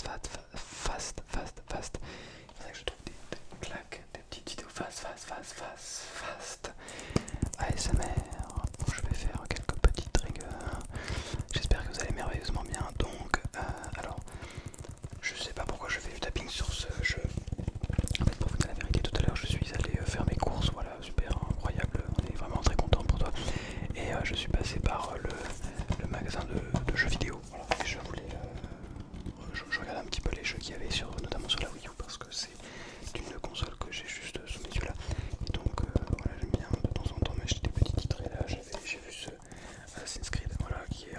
fast. Il faudrait que je trouve des claques, des petites vidéos fast. ASMR, où je vais faire quelques petits triggers. J'espère que vous allez merveilleusement bien. Donc, alors, je sais pas pourquoi je fais du tapping sur ce jeu. En fait, pour vous dire la vérité, tout à l'heure, je suis allé faire mes courses. Voilà, super incroyable. On est vraiment très content pour toi. Et je suis passé par le magasin de jeux vidéo. Voilà, et je voulais, je regarde un petit peu les jeux qu'il y avait notamment sur la Wii U parce que c'est une console que j'ai juste sous mes yeux là. Et donc, voilà, j'aime bien de temps en temps m'acheter des petits titres. Et là, j'ai vu ce Assassin's Creed, voilà, qui est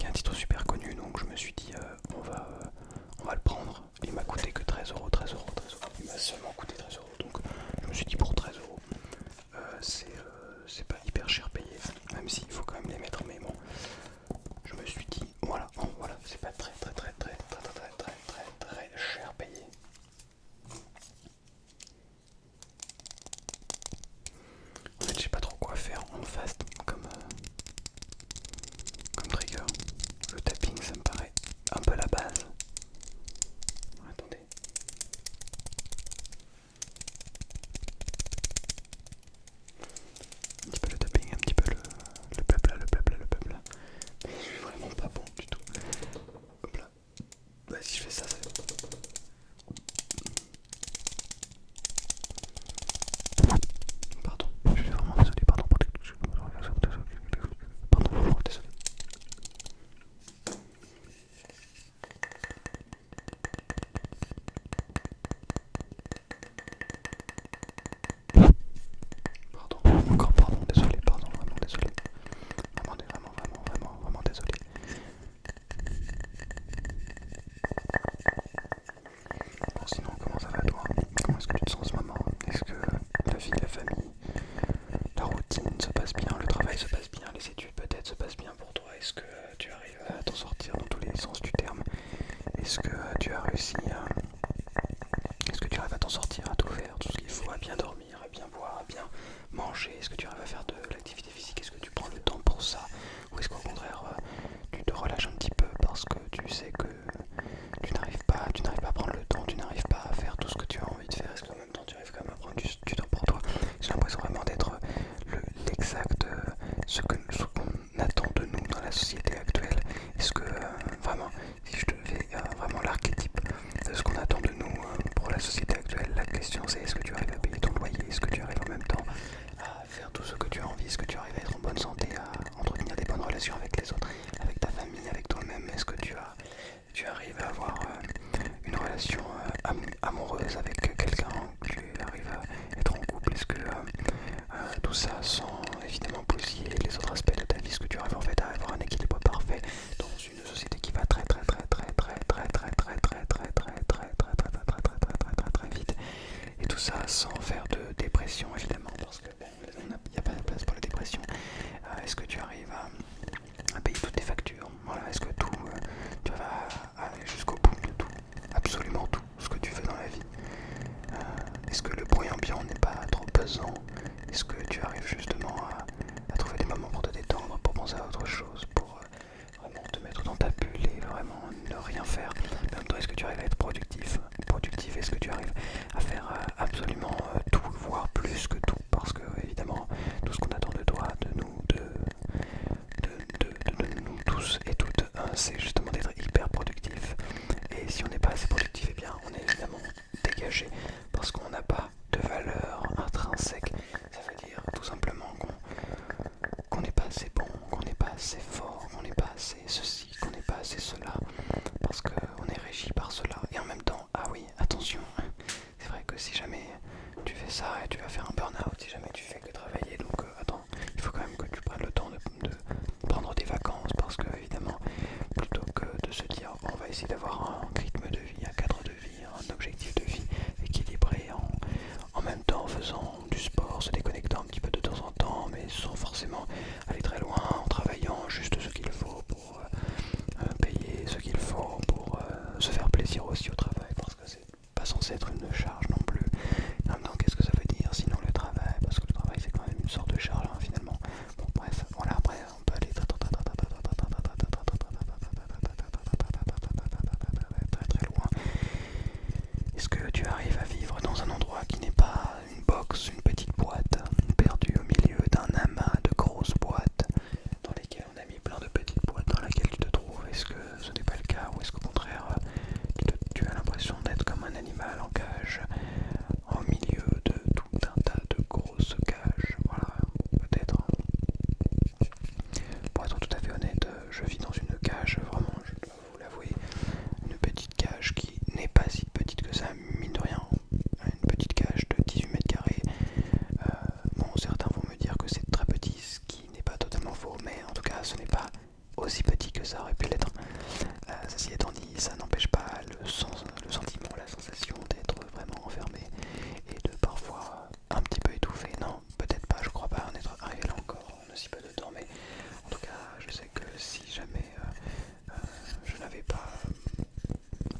un titre super connu. Donc, je me suis dit, on va le prendre. Il m'a coûté que 13 euros. Il m'a seulement coûté 13 euros. Donc, je me suis dit pour 13 euros, c'est pas hyper cher payé, même s'il faut quand même les mettre, mais bon, je me suis dit voilà, bon, voilà, c'est pas très cher payé. En fait, je sais pas trop quoi faire en fast comme trigger. Le tapping, ça me paraît un peu la base. Attendez. Un petit peu le tapping, un petit peu le blabla. Mais je suis vraiment pas bon du tout. Hop là. Bah, si je fais ça, ça fait. Pardon, je suis vraiment désolé, pardon, vraiment désolé. Pardon, encore pardon, désolé, pardon, vraiment désolé. Vraiment désolé. Bon, sinon, comment ça va toi? Comment est-ce que tu te sens en ce moment? Est-ce que la vie, la famille, la routine se passe bien, le travail se passe bien, les études peut-être se passent bien pour toi? Est-ce que tu arrives à t'en sortir dans tous les sens du terme? Est-ce que tu as réussi à... Est-ce que tu arrives à t'en sortir, à tout faire, tout ce qu'il faut, à bien dormir, à bien boire, à bien manger? Est-ce que tu arrives à faire de l'activité physique? Est-ce que tu prends le temps pour ça? Ou est-ce qu'au contraire, tu te relâches un petit peu parce que tu sais que tu n'arrives pas à prendre le temps, tu n'arrives pas à faire tout ce que tu as envie de faire? Est-ce qu'en même temps tu arrives quand même à prendre du temps pour toi? J'ai l'impression vraiment d'être l'exact ce qu'on attend de nous dans la société actuelle. Est-ce que vraiment, si je devais vraiment l'archétype de ce qu'on attend de nous pour la société actuelle, la question c'est est-ce que tu arrives à payer ton loyer? Est-ce que tu arrives en même temps à faire tout ce que tu as envie? Est-ce que tu arrives à être en bonne santé, à entretenir des bonnes relations avec les autres, avec ta famille, avec toi-même? Est-ce que tu arrives à avoir une relation amoureuse avec quelqu'un? Tu arrives à être en couple? Est-ce que tout ça sans évidemment bousiller les autres aspects de ta vie? Est-ce que tu arrives en fait à avoir un équilibre parfait dans une société qui va très vite, et tout ça sans faire de dépression évidemment, parce que il n'y a pas de place pour la dépression. Est-ce que tu arrives à payer toutes tes factures? Voilà, est-ce que tout, tu vas aller jusqu'au bout de tout, absolument tout ce que tu fais dans la vie? Est-ce que le bruit ambiant n'est pas trop pesant? Est-ce que tu arrives justement à trouver des moments pour te détendre, pour penser à autre chose, pour vraiment te mettre dans ta bulle et vraiment ne rien faire? En même temps, est-ce que tu arrives à être productif? Est-ce que tu arrives à faire absolument tout, voire plus que tout? Parce que évidemment, tout ce qu'on attend de toi, de nous, de nous tous et toutes, c'est justement d'être hyper productif. Et si on n'est pas assez productif, eh bien on est évidemment dégagé parce qu'on n'a pas de valeur intrinsèque. Ça veut dire tout simplement qu'on n'est pas assez bon, qu'on n'est pas assez fort, qu'on n'est pas assez ceci, qu'on n'est pas assez cela, parce qu'on est régi par cela. Et en même temps, ah oui, attention, c'est vrai que si jamais tu fais ça et tu vas faire un burn-out, si jamais tu fais que travailler, donc attends, il faut quand même que tu prennes le temps de prendre des vacances, parce que évidemment, plutôt que de se dire on va essayer d'avoir un rythme de vie, un cadre de vie, un objectif de vie équilibré, en même temps en faisant du sport, se déconnectant un petit peu de temps en temps, mais sans forcément aller très loin, en travaillant juste ce qu'il faut pour payer ce qu'il faut pour se faire plaisir aussi au travail, parce que c'est pas censé être une charge non plus. En même temps, qu'est-ce que ça veut dire sinon le travail? Parce que le travail c'est quand même une sorte de charge finalement. Bon bref, voilà, après on peut aller un animal en cage au milieu de tout un tas de grosses cages. Voilà, peut-être. Pour être tout à fait honnête, je vis dans une cage, vraiment, je dois vous l'avouer, une petite cage qui n'est pas si petite que ça, mine de rien. Une petite cage de 18 mètres carrés. Bon, certains vont me dire que c'est très petit, ce qui n'est pas totalement faux, mais en tout cas, ce n'est pas aussi petit que ça aurait pu l'être. Ceci étant dit, ça n'empêche pas le sentiment, la sensation d'être vraiment enfermé et de parfois un petit peu étouffé. Non, peut-être pas, je crois pas en être arrivé là encore en aussi peu de temps, mais en tout cas, je sais que si jamais je n'avais pas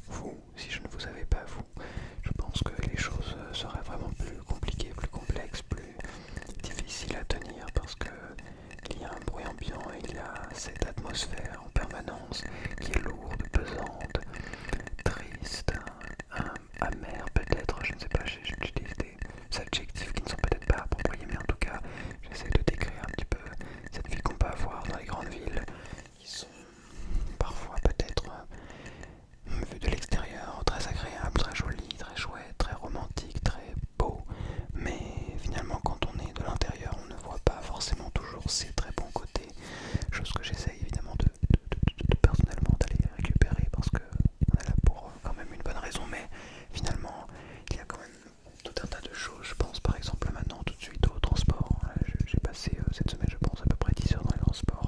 vous, si je ne vous avais pas vous, je pense que les choses seraient vraiment plus compliquées, plus complexes, plus difficiles à tenir parce que il y a un bruit ambiant, il y a cette atmosphère en permanence qui est lourde, pesante, triste, amère peut-être, je ne sais pas, j'utilise des adjectifs qui ne sont peut-être pas appropriés, mais en tout cas j'essaie de décrire un petit peu cette vie qu'on peut avoir dans les grandes villes qui sont parfois peut-être vues de l'extérieur très agréables, très jolies, très chouettes, très romantiques, très beaux, mais finalement quand on est de l'intérieur on ne voit pas forcément toujours ces très bons côtés, chose que j'essaie évidemment de personnellement d'aller récupérer parce que on est là pour quand même une bonne raison, mais finalement il y a quand même tout un tas de choses. Je pense par exemple maintenant tout de suite au transport. J'ai passé cette semaine je pense à peu près 10 heures dans les transports.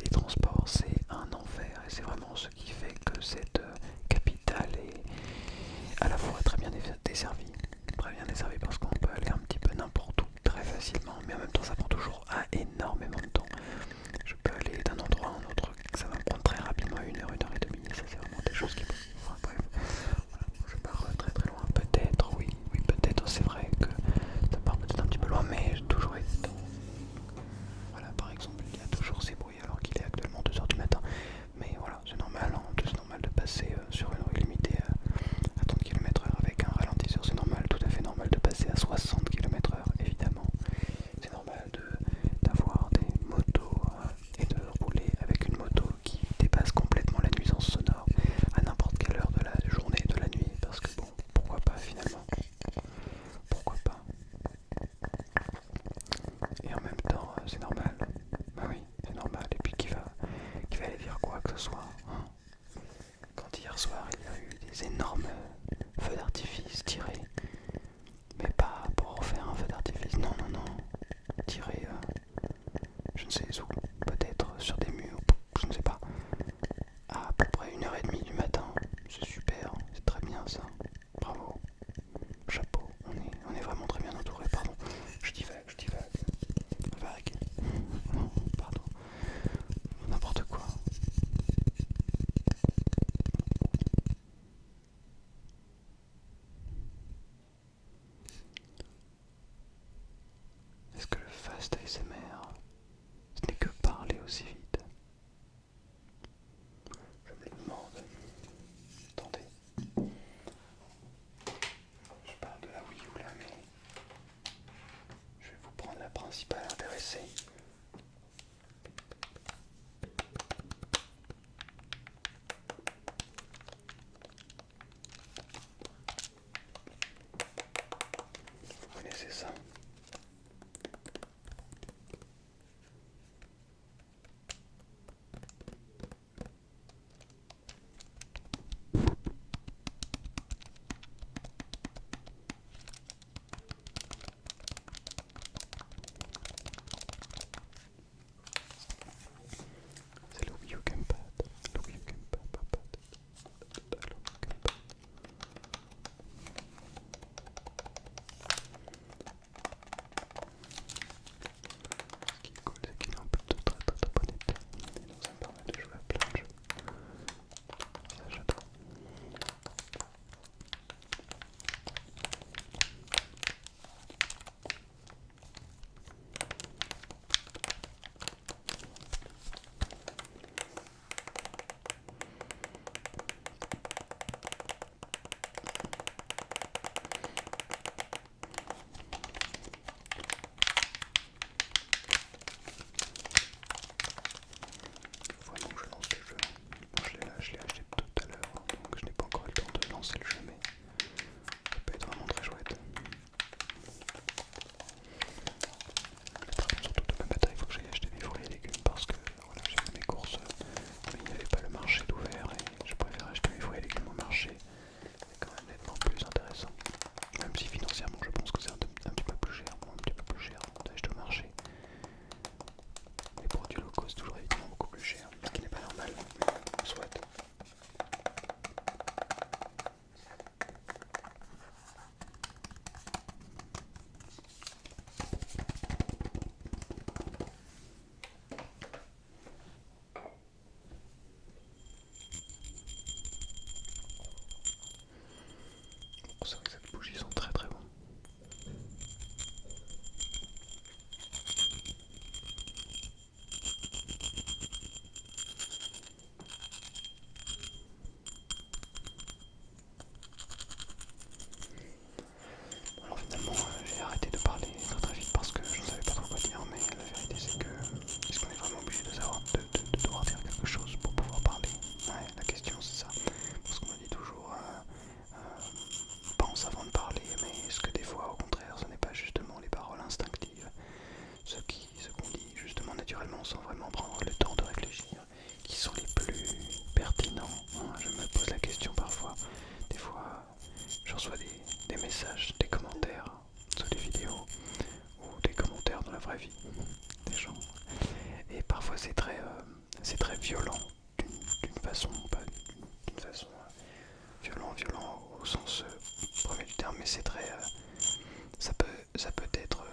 Les transports c'est un enfer et c'est vraiment ce qui fait que cette capitale est à la fois très bien desservie. Très bien desservie parce qu'on peut aller un petit peu n'importe où très facilement, mais en même temps ça prend toujours énormément de temps. Je peux aller d'un endroit à un autre, ça va me prendre très rapidement une heure et demie, ça c'est vraiment des choses qui... Enfin, bref, voilà, je pars très très loin, peut-être, oui, peut-être c'est vrai que ça part peut-être un petit peu loin, mais j'ai toujours été dans... Voilà, par exemple, il y a toujours ces bruits alors qu'il est actuellement 2 heures du matin, mais voilà, c'est normal, hein, c'est normal de passer sur une rue limitée à 30 km/h avec un ralentisseur, c'est normal, tout à fait normal de passer à 60 km/h, évidemment. C'est normal d'avoir des motos et de rouler avec une moto qui dépasse complètement la nuisance sonore à n'importe quelle heure de la journée et de la nuit, parce que bon, pourquoi pas finalement, pourquoi pas. Et en même temps, c'est normal, bah oui, c'est normal, et puis qui va aller dire quoi que ce soit, hein. Quand hier soir il y a eu des énormes feux d'artifice tirés, mais pas pour faire un feu d'artifice, non, non, non, tirés je ne sais où, peut-être sur des murs, je ne sais pas, à peu près 1h30 du matin. C'est super, c'est très bien ça, bravo, chapeau, on est vraiment très bien entouré, pardon, je divague, vague, non, pardon, n'importe quoi. violent au sens premier du terme, mais c'est très, ça peut être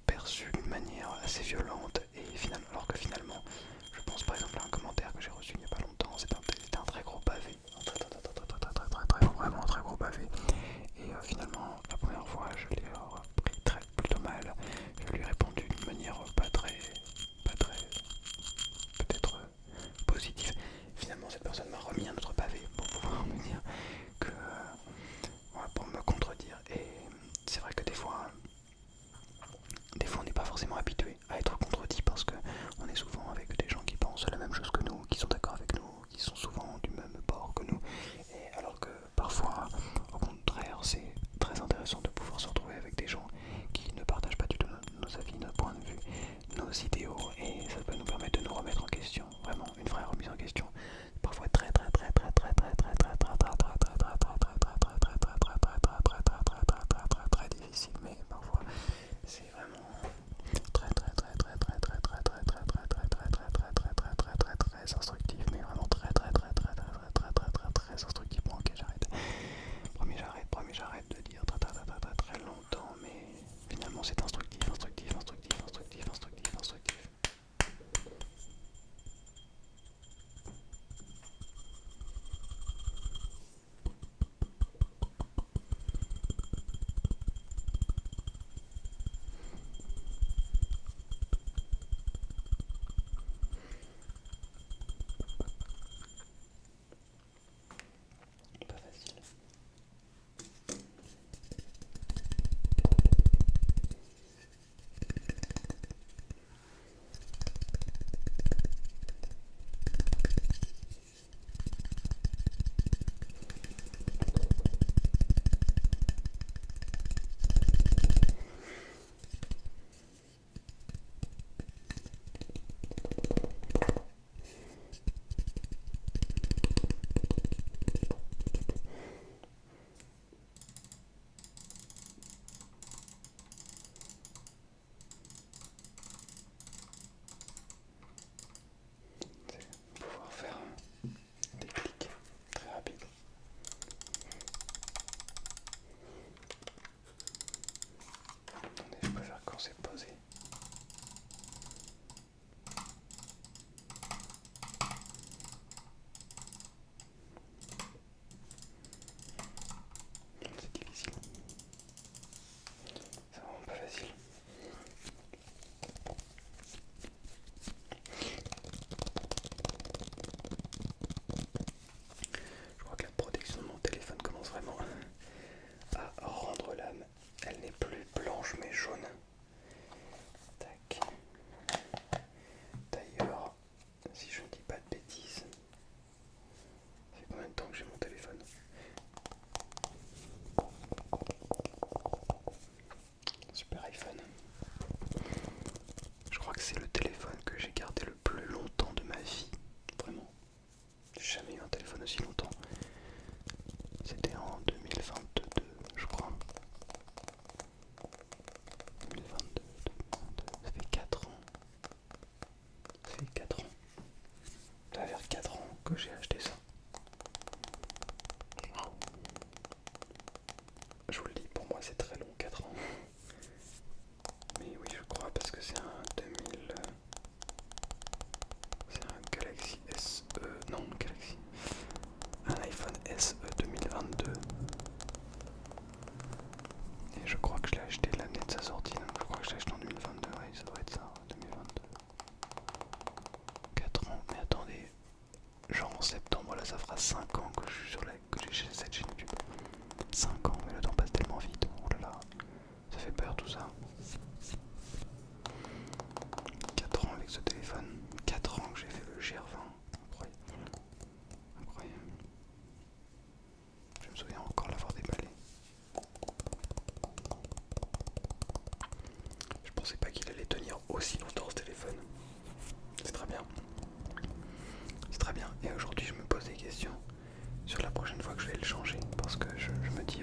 perçu d'une manière assez violente et finalement, alors que finalement, je pense par exemple à un commentaire que j'ai reçu il n'y a pas longtemps, c'était un très gros pavé, vraiment un très gros pavé, et finalement la première fois je l'ai pris plutôt mal, je lui ai répondu d'une manière pas très peut-être positive. Finalement cette personne m'a remis un autre pavé pour pouvoir me dire que pour me contredire, et c'est vrai que des fois on n'est pas forcément habitué à être contredit parce que on est souvent avec des gens qui pensent la même chose que nous, qui sont d'accord avec nous, qui sont souvent du même bord que nous, et alors que parfois au contraire c'est très intéressant de pouvoir se retrouver avec des gens qui ne partagent pas du tout nos avis, nos points de vue, nos idéaux, et ça peut nous permettre de nous remettre en question, vraiment une vraie remise en question, parfois très difficile, mais parfois c'est vraiment très instructif, mais vraiment très instructif. Bon, ok, j'arrête. Promis, j'arrête de dire très longtemps, mais finalement c'est instructif. Pas facile. Pouvoir faire des clics très rapides. Attendez, je préfère quand c'est posé. C'est difficile. C'est vraiment pas facile. Je crois que la protection de mon téléphone commence vraiment à rendre l'âme. Elle n'est plus blanche mais jaune. Tac. D'ailleurs, si je ne dis pas de bêtises, ça fait combien de temps que j'ai mon téléphone? Super iPhone. Je crois que c'est le téléphone que j'ai gardé le plus longtemps de ma vie. Vraiment. J'ai jamais eu un téléphone aussi longtemps. C'était en 2022, je crois. 2022, ça fait 4 ans. Ça fait 4 ans. Ça va faire 4 ans que j'ai acheté ça. Je vous le dis, pour moi c'est très long, 4 ans. Mais oui, je crois, parce que c'est un 2000. C'est un Galaxy SE. Non, Galaxy. Un iPhone SE 2022. Et je crois que je l'ai acheté l'année de sa sortie. Donc je crois que je l'ai acheté en 2022. Oui, ça doit être ça, 2022. 4 ans. Mais attendez. Genre en septembre, là, ça fera 5 ans que je suis que j'ai cette chaîne YouTube. 5 ans, mais le temps passe tellement vite. Oh là là. Ça fait peur tout ça. 4 ans avec ce téléphone. 4 ans que j'ai fait le GR20. Incroyable. Incroyable. Je me souviens encore l'avoir déballé. Je pensais pas qu'il allait tenir aussi longtemps ce téléphone. C'est très bien. C'est très bien. Et aujourd'hui je me pose des questions sur la prochaine fois que je vais le changer. Parce que je me dis,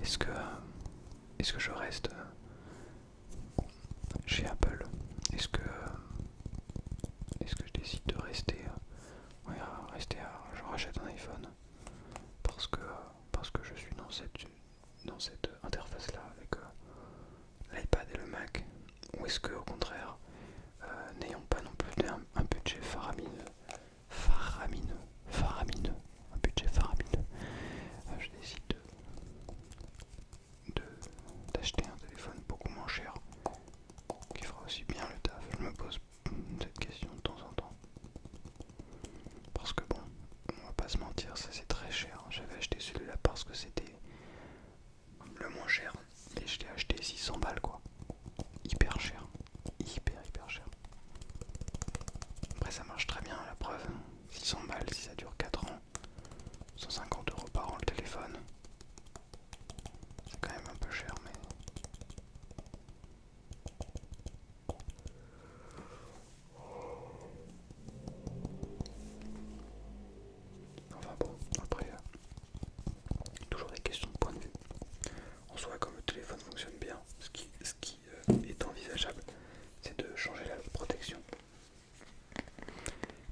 est-ce que je reste chez Apple? Est-ce que je décide de rester, ouais, je rachète un iPhone? Parce que dans cette interface là avec l'iPad et le Mac, ou est-ce que au contraire, n'ayant pas non plus un budget faramineux, un budget faramineux, je décide d'acheter un téléphone beaucoup moins cher qui fera aussi bien le taf. Je me pose cette question de temps en temps. Parce que bon, on va pas se mentir, ça c'est très cher. J'avais acheté celui-là parce que c'était le moins cher. Et je l'ai acheté 600 balles quoi. Hyper cher. Hyper cher. Après ça marche très bien, la preuve. 600 balles si ça dure 4 ans. 150 € par an le téléphone. C'est quand même un peu cher mais... Enfin bon, après, toujours des questions de point de vue. En soi, comme le téléphone fonctionne bien, ce qui est envisageable, c'est de changer la protection.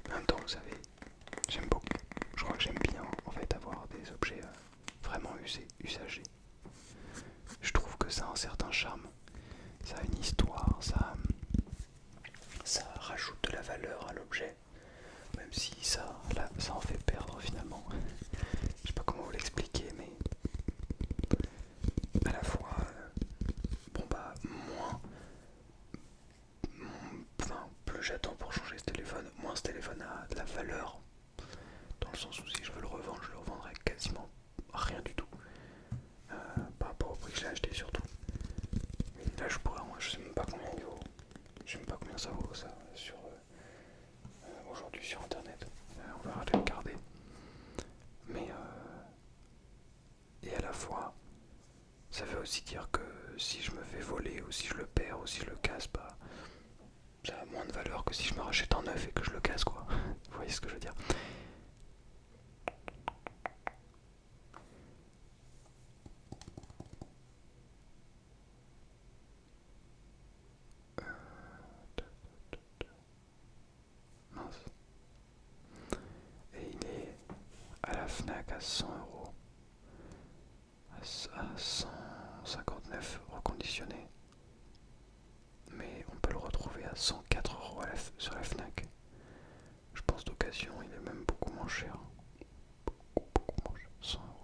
En même temps, vous savez, j'aime beaucoup. Je crois que j'aime bien en fait avoir des objets vraiment usagés. Je trouve que ça a un certain charme, ça a une histoire, ça rajoute de la valeur à l'objet, même si ça en fait perdre finalement. Je sais pas comment vous l'expliquer, mais à la fois, bon bah plus j'attends pour changer ce téléphone, moins ce téléphone a de la valeur, dans le sens où si je veux le revendre, je le revendrai quasiment rien du tout, par rapport au prix que je l'ai acheté surtout. Mais là je sais même pas combien il vaut, je sais même pas combien ça vaut ça sur aujourd'hui sur internet. On va aller regarder. Mais et à la fois, ça veut aussi dire que si je me fais voler, ou si je le perds, ou si je le casse, bah ça a moins de valeur que si je me rachète en neuf et que je le casse quoi. Vous voyez ce que je veux dire? Mince. Et il est à la Fnac à 100 €. À 159 reconditionné. Mais on peut le retrouver à 104 € sur la Fnac. Je pense d'occasion, il est même beaucoup moins cher. Beaucoup moins cher. 100 €.